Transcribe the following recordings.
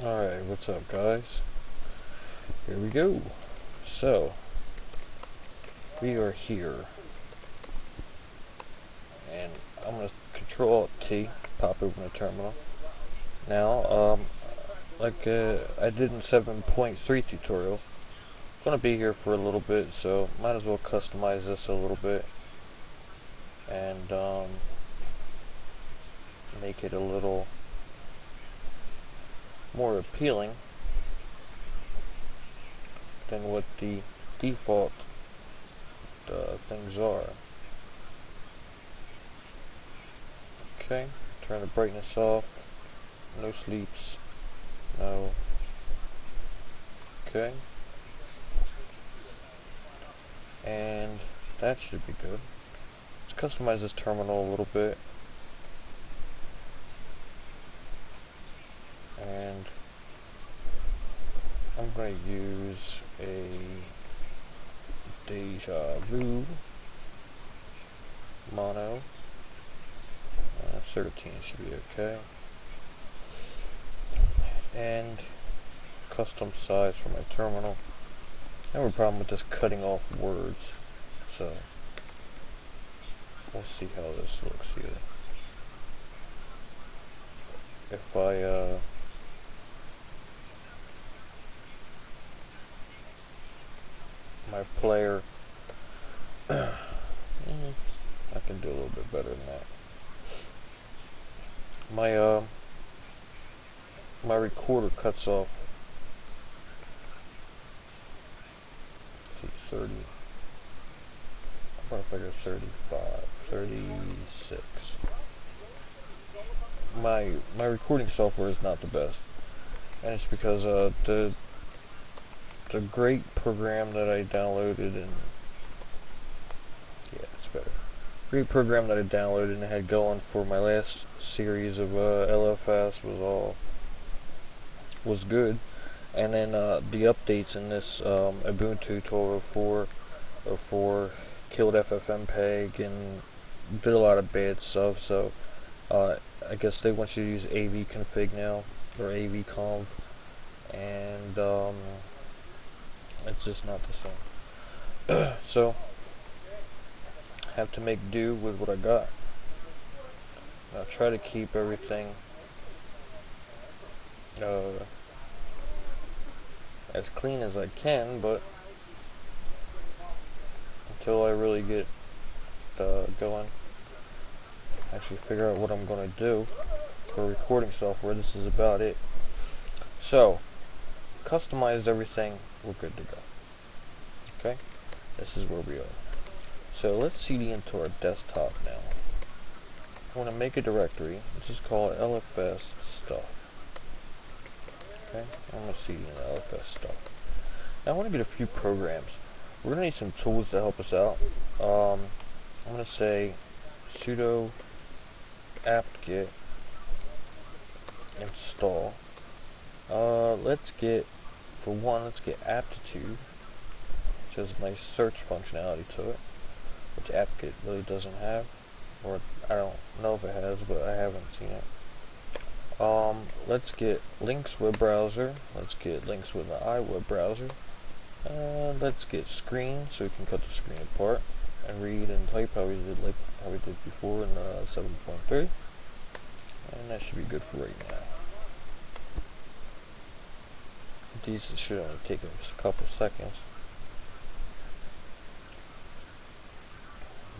Alright, what's up guys? Here we go. So, we are here. And I'm going to Control-Alt-T, pop open the terminal. Now, I did in 7.3 tutorial, I'm going to be here for a little bit, so might as well customize this a little bit. And, make it a little more appealing than what the default things are. Okay, turn the brightness off, no sleeps, no, okay, and that should be good. Let's customize this terminal a little bit, and I'm going to use a Deja Vu mono. 13 should be okay. And custom size for my terminal. I have a problem with just cutting off words, so we'll see how this looks here. If I my player I can do a little bit better than that. My recorder cuts off 30. What if I go 35, 36? My recording software is not the best, and it's because the great program that I downloaded, and yeah, it's better. Great program that I downloaded and had going for my last series of LFS was good, and then the updates in this Ubuntu 12.04 killed FFmpeg and did a lot of bad stuff. So I guess they want you to use AV-config now, or AV-conv, and it's just not the same. So I have to make do with what I got. I'll try to keep everything as clean as I can, but until I really get going, actually figure out what I'm going to do for recording software, this is about it. So, customized everything, we're good to go. Okay, this is where we are. So let's CD into our desktop now. I want to make a directory. Let's just call it LFS stuff. Okay, I'm going to CD into LFS stuff. Now I want to get a few programs. We're going to need some tools to help us out. I'm going to say sudo apt-get install. Let's get aptitude, which has a nice search functionality to it, which apt-get really doesn't have, or I don't know if it has, but I haven't seen it. Let's get links web browser. Let's get links with the iWeb browser. Let's get screen, so we can cut the screen apart and read and type how we did before in 7.3, and that should be good for right now. These should only take us a couple seconds.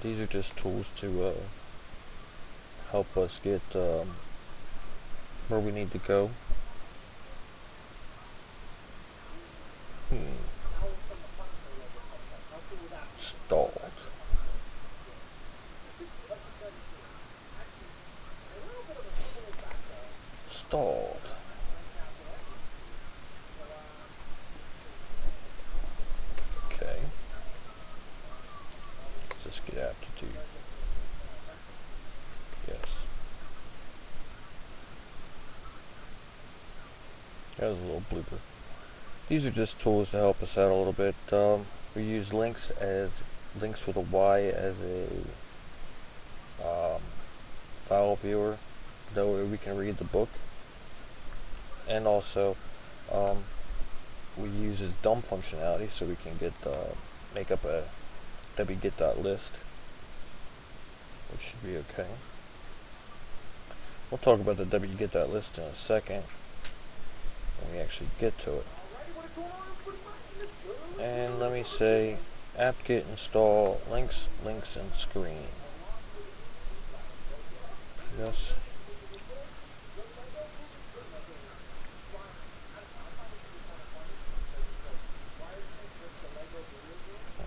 These are just tools to help us get where we need to go. Stalled. Stalled. Okay. Let's just get aptitude. Yes. That was a little blooper. These are just tools to help us out a little bit. We use links with a Y as a file viewer. That way we can read the book. and also um, we use its dump functionality so we can get make up a wget.list, which should be okay. We'll talk about the wget.list in a second when we actually get to it. And let me say apt-get install links, and screen. Yes.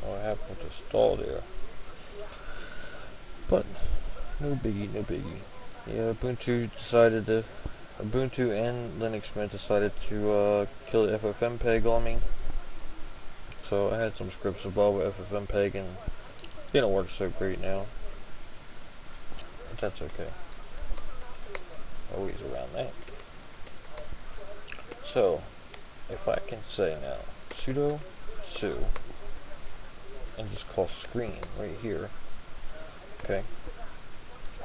What happened with the stall there? But no biggie, no biggie. Yeah, Ubuntu and Linux Mint decided to kill the FFmpeg on me. So I had some scripts above with FFmpeg and they don't work so great now. But that's okay. Always around that. So, if I can say now, sudo su, and just call screen right here, okay.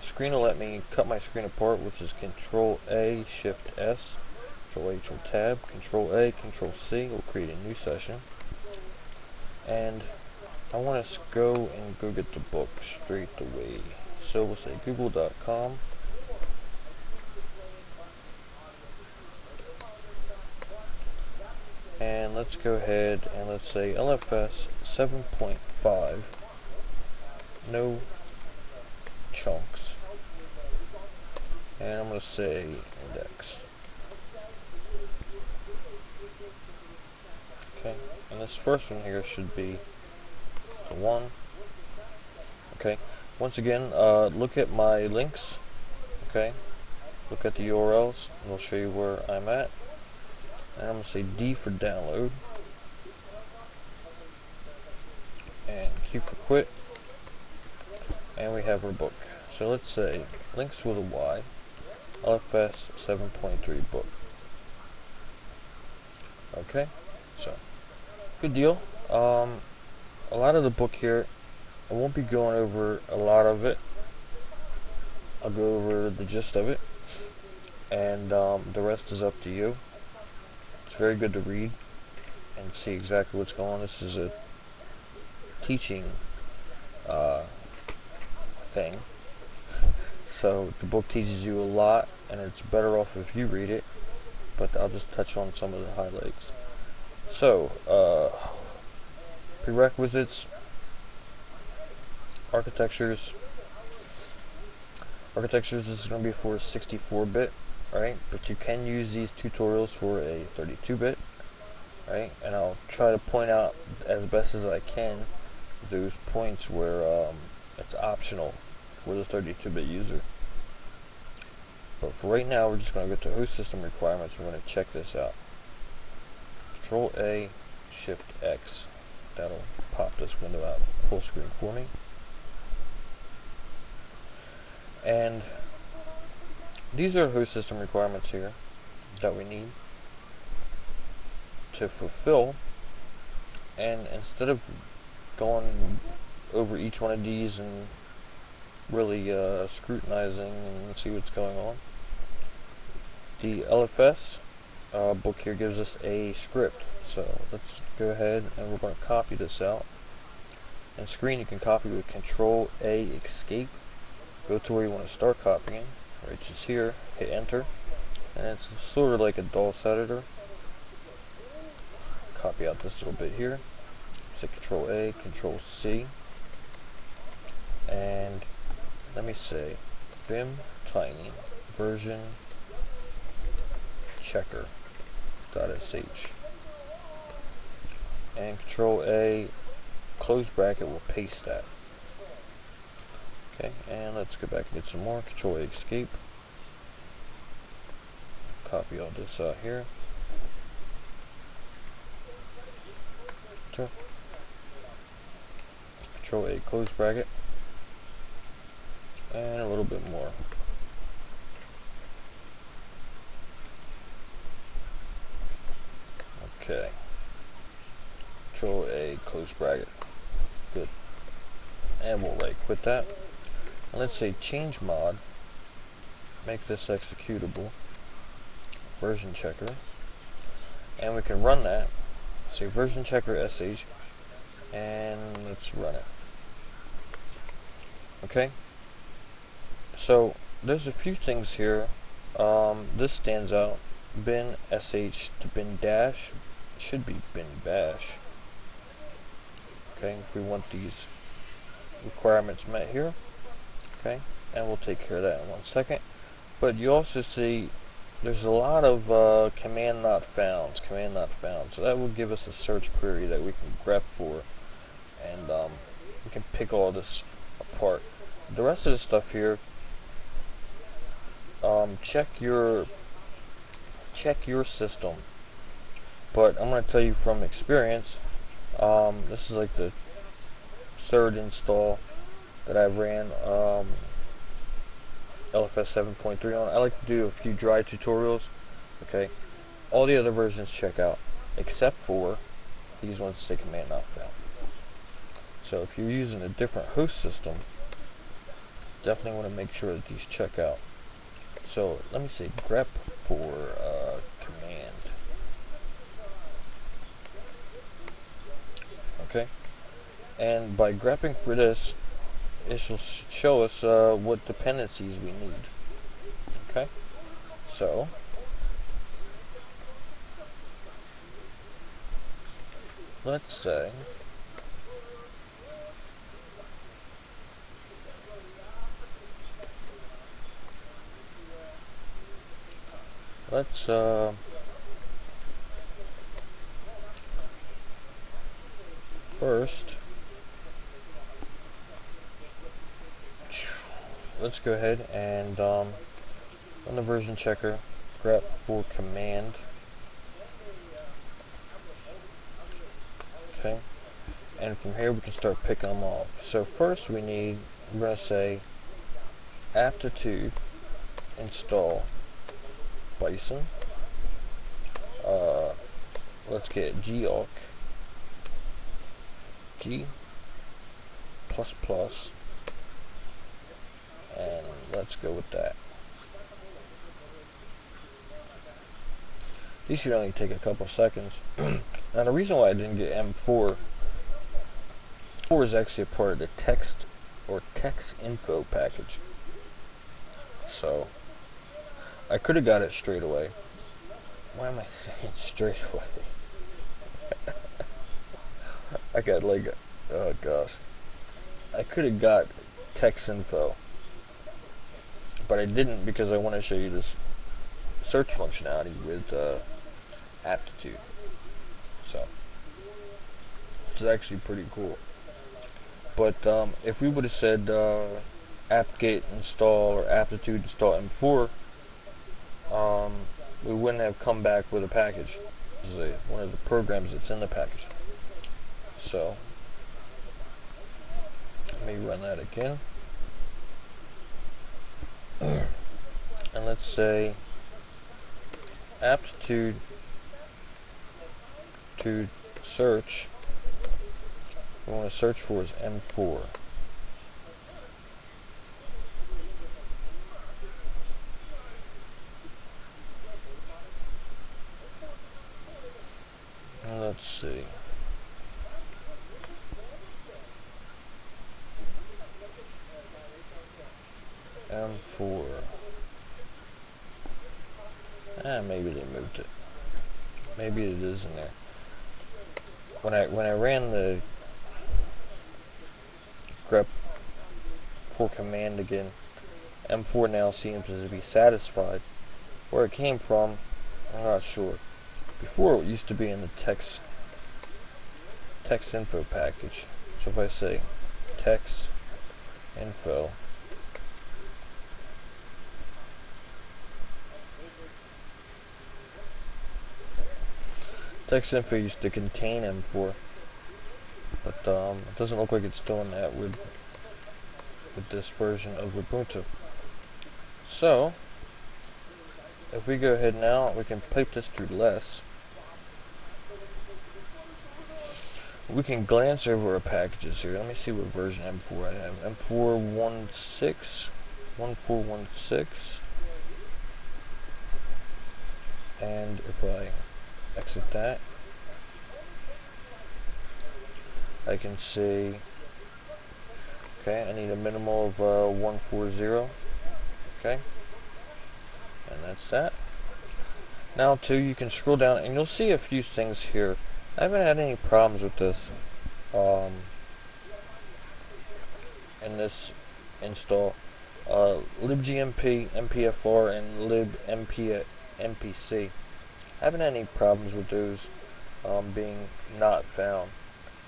Screen will let me cut my screen apart, which is Control A, Shift S, Control H will tab, Control A, Control C will create a new session. And I want to go get the book straight away. So we'll say google.com. And let's go ahead and let's say LFS 7.5, no chunks. And I'm going to say index. Okay, and this first one here should be the one. Okay, once again, look at my links. Okay, look at the URLs, and I'll show you where I'm at. And I'm going to say D for download, and Q for quit, and we have our book. So let's say links with a Y, LFS 7.3 book. Okay, so good deal. A lot of the book here, I won't be going over a lot of it. I'll go over the gist of it, and the rest is up to you. It's very good to read and see exactly what's going on. This is a teaching thing, so the book teaches you a lot, and it's better off if you read it, but I'll just touch on some of the highlights. So, prerequisites, architectures. Architectures is going to be for 64-bit, right? But you can use these tutorials for a 32-bit, right? And I'll try to point out as best as I can those points where it's optional for the 32-bit user. But for right now, we're just going to go to host system requirements. We're going to check this out. Control A, Shift X. That'll pop this window out full screen for me. And these are host system requirements here that we need to fulfill. And instead of going over each one of these and really scrutinizing and see what's going on, the LFS book here gives us a script. So let's go ahead and we're going to copy this out. And screen you can copy with Control A, Escape. Go to where you want to start copying, which is here, hit enter, and it's sort of like a DOS editor. Copy out this little bit here, say Control A, Control C, and let me say vim tiny version checker.sh, and Control A, close bracket will paste that. Okay, and let's go back and get some more. Control A, Escape. Copy all this out here. Control A, close bracket. And a little bit more. Okay. Control A, close bracket. Good. And we'll right quit that. And let's say change mod. Make this executable. version checker, and we can run that. Say version checker sh, and let's run it. Okay, so there's a few things here. This stands out. Bin sh to bin dash should be bin bash. Okay, if we want these requirements met here. Okay, and we'll take care of that in 1 second. But you also see there's a lot of command not found. So that will give us a search query that we can grep for, and we can pick all this apart. The rest of the stuff here, check your system. But I'm going to tell you from experience, this is like the third install that I've ran LFS 7.3 on. I like to do a few dry tutorials. Okay, all the other versions check out, except for these ones say command not found. So if you're using a different host system, definitely want to make sure that these check out. So let me say grep for command. Okay, and by grepping for this, it shall show us what dependencies we need. Okay, so let's say first let's go ahead and run the version checker, grep for command. Okay, and from here we can start picking them off. So first we're going to say aptitude install Bison. Let's get geoc g plus plus, and let's go with that. These should only take a couple seconds. Now the reason why I didn't get M4 is actually a part of the text or text info package. So I could have got it straight away. Why am I saying straight away? I got like, oh gosh. I could have got text info, but I didn't because I want to show you this search functionality with aptitude. So it's actually pretty cool. But if we would have said apt-get install or aptitude install M4, we wouldn't have come back with a package. This is one of the programs that's in the package. So let me run that again. And let's say aptitude to search, we want to search for is M4. And let's see. M4. Maybe they moved it. Maybe it is in there. When I ran the grep for command again, M4 now seems to be satisfied. Where it came from, I'm not sure. Before it used to be in the text info package. So if I say text info, text info used to contain M4, but it doesn't look like it's doing that with this version of Ubuntu. So if we go ahead now, we can pipe this through less. We can glance over our packages here. Let me see what version M4 I have. M416, 1416. And if I exit that, I can see, okay, I need a minimal of 140, okay, and that's that. Now too, you can scroll down and you'll see a few things here. I haven't had any problems with this in this install. libgmp, mpfr, and libmpc. I haven't had any problems with those being not found.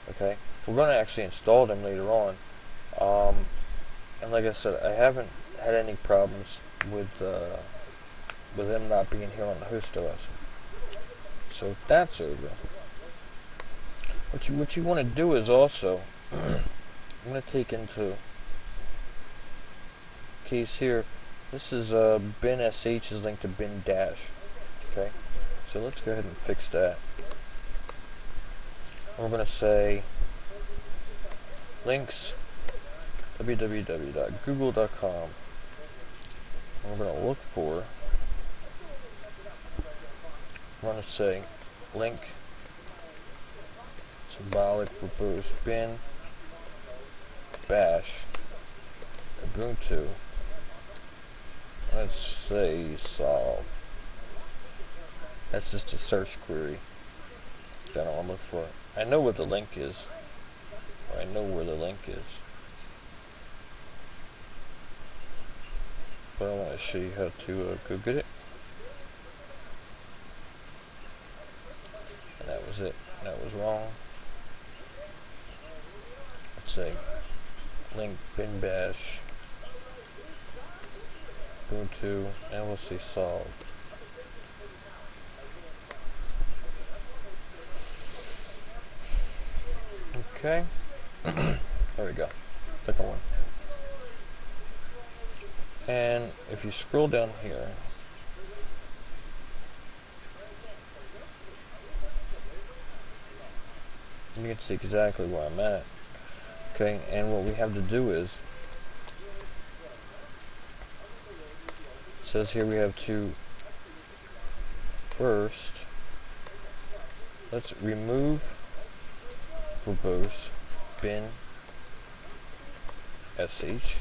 Okay, we're going to actually install them later on. And like I said, I haven't had any problems with them not being here on the host OS. So that's over. What you want to do is also, I'm going to take into case here. This is bin sh is linked to bin dash. Okay, so let's go ahead and fix that. And we're going to say links www.google.com. And we're going to look for. We're going to say link symbolic verbose bin bash Ubuntu. Let's say solve. That's just a search query that I want to look for. I know what the link is. Or I know where the link is. But I want to show you how to go get it. And that was it. That was wrong. Let's say link bin bash Ubuntu, and we'll say solve. Okay. There we go. Second one. And if you scroll down here, you can see exactly where I'm at. Okay, and what we have to do is, it says here we have to first, let's remove verbose bin sh.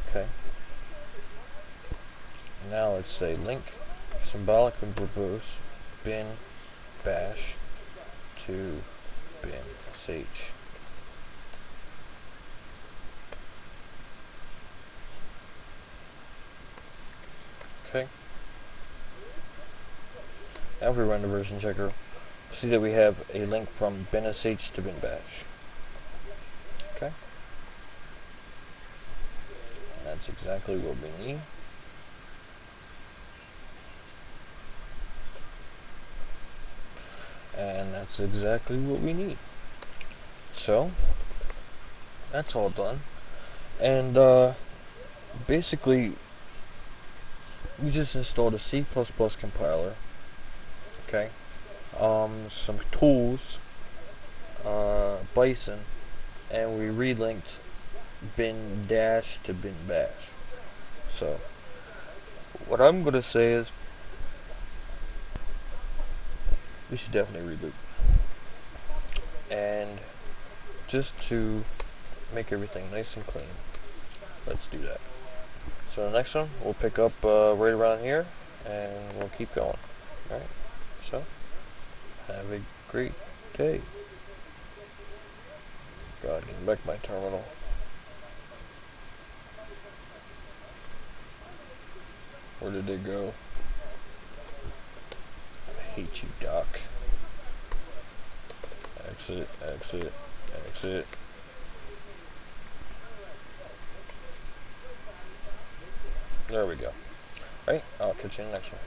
Okay. Now let's say link symbolic and verbose bin bash to bin sh. Okay. Now if we run the version checker, see that we have a link from bin sh to bin bash. Okay. And that's exactly what we need. And that's exactly what we need. So, that's all done. And basically, we just installed a C++ compiler. Okay. Some tools, Bison, and we relinked bin dash to bin bash. So, what I'm going to say is, we should definitely reboot. And just to make everything nice and clean, let's do that. So the next one, we'll pick up right around here, and we'll keep going. Alright, so, have a great day. God, getting back my terminal. Where did it go? I hate you, Doc. Exit, exit, exit. There we go. Alright, I'll catch you in the next one.